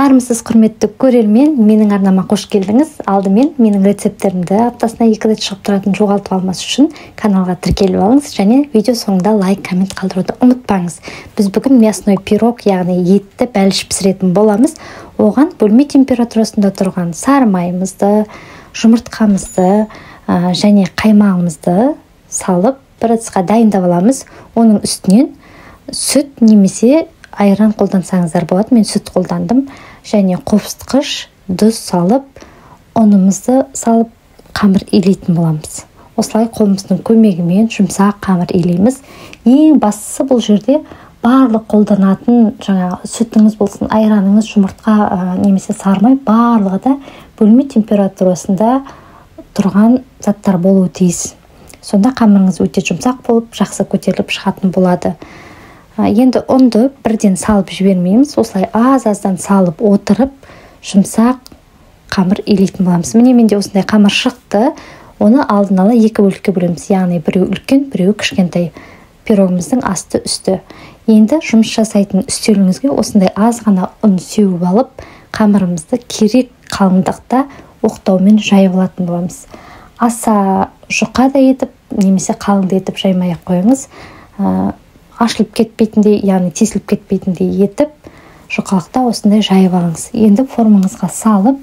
Армысыз құрметті көрермен, менің арнама қош келдіңіз. Алдымен менің рецепттерімді аптасына 2 рет шығып тұратын жоғалтып алмас үшін каналға тіркеліп алыңыз және видео соңында лайк, коммент қалдыруды ұмытпаңыз. Біз бүгін мясной пирог, яғни етті бәліш пісіретін боламыз. Оған бөлме температурасында тұрған сары майымызды, жұмыртқамызды және қаймағымызды салып бір ыдысқа дайындап аламыз. Оның үстінен сүт немесе айран қолдансаңыздар болады. Мен сүт қолдандым. Және қопсытқыш, тұз салып, ұнымызды салып, қамыр илейтін боламыз. Осылай қолымыздың көмегімен жұмсақ қамыр илейміз. Ең бастысы бұл жерде барлық қолданатын сүтіңіз болсын, айраныңыз, жұмыртқа немесе сары май барлығы да бөлме температурасында тұрған заттар болуы тиіс. Сонда қамырыңыз өте жұмсақ болып, жақсы көтеріліп шығатын болады. Енді ұнды бірден салып жібермейміз. Осылай аз-аздан салып отырып, жұмсақ қамыр илейтін боламыз. Міне менде осындай қамыр шықты. Оны алдын ала 2 бөлікке бөлеміз. Яғни біреу үлкен, біреу кішкентай. Пирогымыздың асты үсті. Енді жұмыс жасайтын үстеліңізге осындай аз ғана ұн сеуіп алып, қамырымызды керек қалыңдықта оқтаумен жайып алатын боламыз. Аса жұқа да етіп, немесе қалың да етіп жаймай-ақ қойыңыз. Ашылып кетпейтіндей, яғни тесіліп кетпейтіндей етіп, жұқалықта осындай жайып алыңыз. Енді формаңызға салып,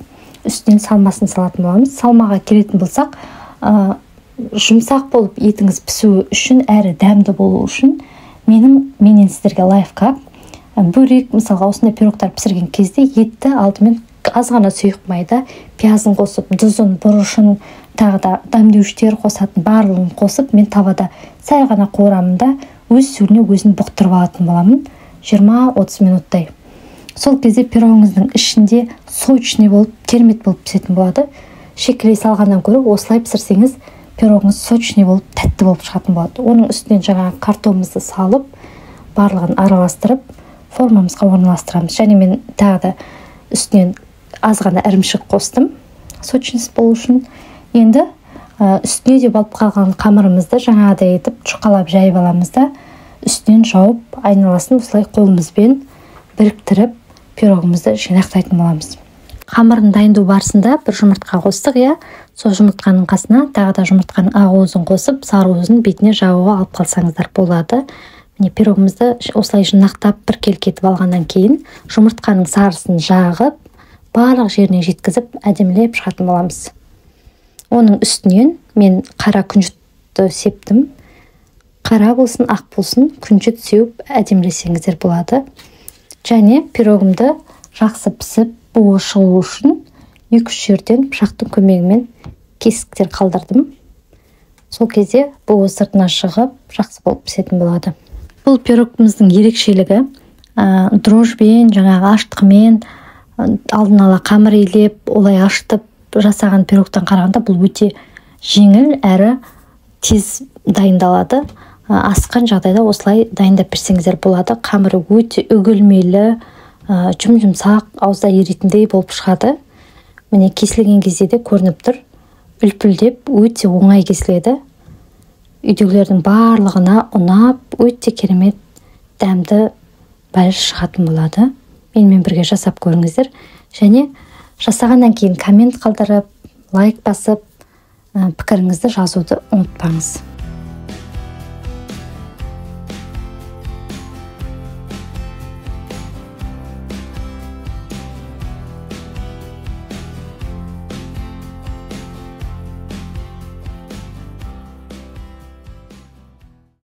үстінен салмасын салатын боламыз. Салмаға келетін болсақ, жұмсақ болып етіңіз пісуі үшін, әрі дәмді болу үшін, менен сіздерге лайфхак. Бөрек, мысалға осындай пирогтар пісірген кезде етті алдымен аз ғана сұйық майда пиязын қосып, тұзын, бұрышын, тағы да дәмдеуіштер қосатын барлығын қосып, мен тавада сәл ғана қуырамында өз сөліне өзін бұқтырып алатын боламын 20-30 минуттай. Сол кезде пирогыңыздың ішінде сочный болып, керемет болып пісетін болады. Шекелей салғаннан көрі осылай пісірсеңіз, пирогыңыз сочный болып, тәтті болып шығатын болады. Оның үстінен жаңағы картонымызды салып, барлығын араластырып, формамызға орналастырамыз. Және мен тағы да үстінен аз ғана ірімшік қостым, сочность болу үшін. Енді үстіне де алып қалған қамырымызды жаңағыдай етіп жұқалап жайып аламыз да, үстінен жауып, айналасын осылай қолымызбен біріктіріп, пирогымызды жинақтайтын боламыз. Қамырын дайындау барысында бір жұмыртқа қостық, сол жұмыртқаның қасына тағы да жұмыртқаның ақ уызын қосып, сары уызын бетіне жағуға алып қалсаңыздар болады. Міне пирогымызды осылай жинақтап бір келкетіп алғаннан кейін, жұмыртқаның сарысын жағып, барлық жеріне жеткізіп, әдемілеп шығатын боламыз. Оның үстінен мен қара күнжітті септім. Қара болсын, ақ болсын, күнжіт сеуіп әдемілесеңіздер болады. Және пирогымды жақсы пісіп, буы шығу үшін 2-3 жерден пышақтың көмегімен кесіктер қалдырдым. Сол кезде буы сыртына шығып, жақсы болып пісетін болады. Бұл пирогымыздың ерекшелігі дрожбен, жаңағы аштықымен, алдын ала қамыр илеп, олай аштып жасаған пирогтан қарағанда бұл өте жеңіл әрі тез дайындалады. Асқан жағдайда осылай дайындап берсеңіздер болады. Қамыры өте үгілмелі, жұмсақ, аузда еритіндей болып шығады. Міне кесілген кезде де көрініп тұр. Үлпілдеп өте оңай кесіледі. Үйдегілердің барлығына ұнап, өте керемет дәмді бәліш шығатын болады. Менімен бірге жасап көріңіздер. Және жасағаннан кейін коммент қалдырып, лайк басып, пікіріңізді жазуды ұмытпаңыз.